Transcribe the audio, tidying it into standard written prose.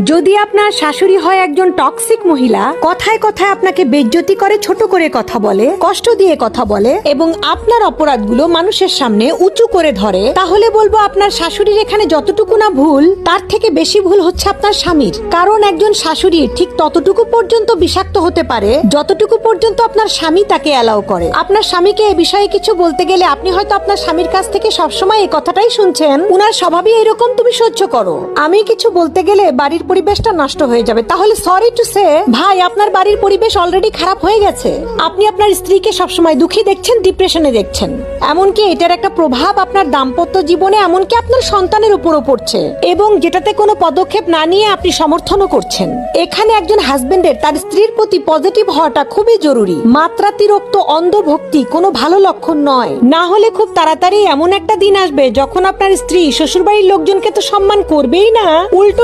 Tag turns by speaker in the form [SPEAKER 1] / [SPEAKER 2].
[SPEAKER 1] যদি আপনার শাশুড়ি হয় একজন টক্সিক মহিলা, কথায় কথায় আপনাকে বেইজ্জতি করে, ছোট করে কথা বলে, কষ্ট দিয়ে কথা বলে এবং আপনার অপরাধগুলো মানুষের সামনে উঁচু করে ধরে, তাহলে বলবো আপনার শাশুড়ির এখানে যতটুকু না ভুল, তার থেকে বেশি ভুল হচ্ছে আপনার স্বামীর। কারণ একজন শাশুড়ি ঠিক ততটুকু পর্যন্ত বিষাক্ত হতে পারে যতটুকু পর্যন্ত আপনার স্বামী তাকে অ্যালাউ করে। আপনার স্বামীকে এ বিষয়ে কিছু বলতে গেলে আপনি হয়তো আপনার স্বামীর কাছ থেকে সবসময় এই কথাটাই শুনছেন, উনার স্বভাবই এরকম, তুমি সহ্য করো। আমি কিছু বলতে গেলে বাড়ির পরিবেশটা নষ্ট হয়ে যাবে। তাহলে সরি টু সে ভাই, আপনার বাড়ির পরিবেশ অলরেডি খারাপ হয়ে গেছে। আপনি আপনার স্ত্রীকে সবসময় দুঃখী দেখছেন, ডিপ্রেশনে দেখছেন। এমনকি এটার একটা প্রভাব আপনার দাম্পত্য জীবনে, এমনকি আপনার সন্তানের উপরও পড়ছে, এবং যেটাতে কোনো পদক্ষেপ না নিয়ে আপনি সমর্থনও করছেন। এখানে একজন হাজবেন্ডের তার স্ত্রীর প্রতি পজিটিভ হওয়াটা খুবই জরুরি। মাত্রাতিরিক্ত অন্ধভক্তি কোনো ভালো লক্ষণ নয়। না হলে খুব তাড়াতাড়ি এমন একটা দিন আসবে যখন আপনার স্ত্রী শ্বশুরবাড়ির লোকজনকে তো সম্মান করবেই না, উল্টো